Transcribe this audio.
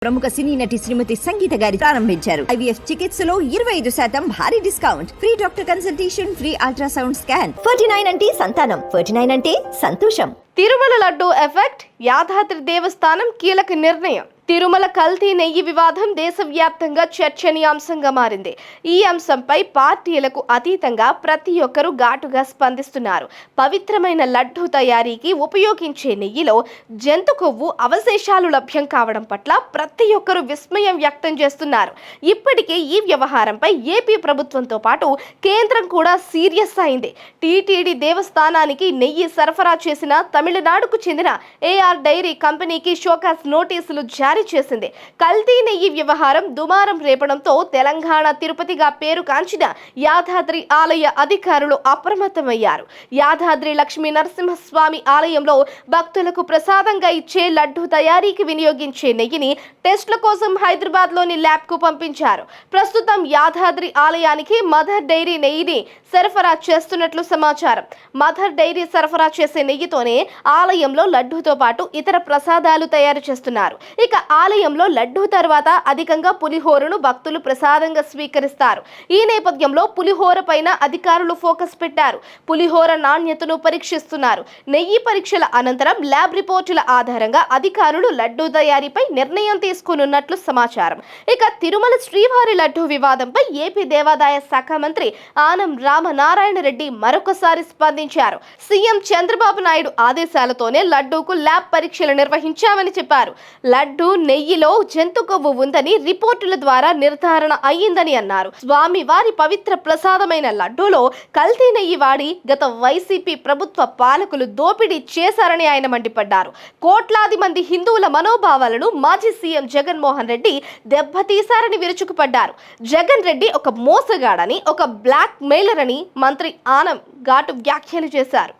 ప్రముఖ సినీ నటి శ్రీమతి సంగీత గారి ప్రారంభించారు. ఐవీఎఫ్ చికిత్సలో 25% భారీ discount, free doctor consultation, free ultrasound scan. 49 అంటే సంతానం, 49 అంటే సంతోషం. తిరుమల లడ్డు ఎఫెక్ట్, యాదాద్రి దేవస్థానం కీలక నిర్ణయం. తిరుమల కల్తీ నెయ్యి వివాదం దేశవ్యాప్తంగా చర్చనీయాంశంగా మారింది. ఈ అంశంపై పార్టీలకు అతీతంగా ప్రతి ఒక్కరూ ఘాటుగా స్పందిస్తున్నారు. పవిత్రమైన లడ్డు తయారీకి ఉపయోగించే నెయ్యిలో జంతు కొవ్వు అవశేషాలు లభ్యం కావడం పట్ల ప్రతి ఒక్కరూ విస్మయం వ్యక్తం చేస్తున్నారు. ఇప్పటికే ఈ వ్యవహారంపై ఏపీ ప్రభుత్వంతో పాటు కేంద్రం కూడా సీరియస్ అయింది. టీటీడీ దేవస్థానానికి నెయ్యి సరఫరా చేసిన తమిళనాడుకు చెందిన ఏఆర్ డైరీ కంపెనీకి షోకాస్ నోటీసులు జారీ చేసింది. కల్తీ నెయ్యి వ్యవహారం దుమారం రేపడంతో తెలంగాణ తిరుపతిగా పేరు కాంచిన యాదాద్రి ఆలయ అధికారులు అప్రమత్తమయ్యారు. యాదాద్రి లక్ష్మీ నరసింహస్వామి ఆలయంలో భక్తులకు ప్రసాదంగా ఇచ్చే లడ్డు తయారీకి వినియోగించే నెయ్యిని టెస్టుల కోసం హైదరాబాద్ లోని ల్యాబ్ కు పంపించారు. ప్రస్తుతం యాదాద్రి ఆలయానికి మదర్ డైరీ నెయ్యిని సరఫరా చేస్తున్నట్లు సమాచారం. మదర్ డైరీ సరఫరా చేసే నెయ్యితోనే ఆలయంలో లడ్డూతో పాటు ఇతర ప్రసాదాలు తయారు చేస్తున్నారు. ఇక ఆలయంలో లడ్డూ తర్వాత అధికంగా పులిహోరను భక్తులు ప్రసాదంగా స్వీకరిస్తారు. ఈ నేపథ్యంలో పులిహోర పైన అధికారులు ఫోకస్ పెట్టారు. పులిహోర నాణ్యతను పరీక్షిస్తున్నారు. నెయ్యి పరీక్షల అనంతరం ల్యాబ్ రిపోర్టుల ఆధారంగా అధికారులు లడ్డూ తయారీపై నిర్ణయం తీసుకున్నట్లు సమాచారం. ఇక తిరుమల శ్రీవారి లడ్డూ వివాదంపై ఏపీ దేవాదాయ శాఖ మంత్రి ఆనం రామనారాయణ రెడ్డి మరొకసారి స్పందించారు. సీఎం చంద్రబాబు నాయుడు ఆదేశాలతోనే లడ్డూకు ల్యాబ్ పరీక్షలు నిర్వహించామని చెప్పారు. లడ్డూ నెయ్యిలో జంతు కొవ్వు ఉందని రిపోర్టుల ద్వారా నిర్ధారణ అయ్యిందని అన్నారు. స్వామి వారి పవిత్ర ప్రసాదమైన లడ్డూలో కల్తీ నెయ్యి వాడి గత వైసీపీ ప్రభుత్వ పాలకులు దోపిడీ చేశారని ఆయన మండిపడ్డారు. కోట్లాది మంది హిందువుల మనోభావాలను మాజీ సీఎం జగన్మోహన్ రెడ్డి దెబ్బతీశారని విరుచుకుపడ్డారు. జగన్ రెడ్డి ఒక మోసగాడని, ఒక బ్లాక్ మెయిలర్ అని మంత్రి ఆనం ఘాటు వ్యాఖ్యలు చేశారు.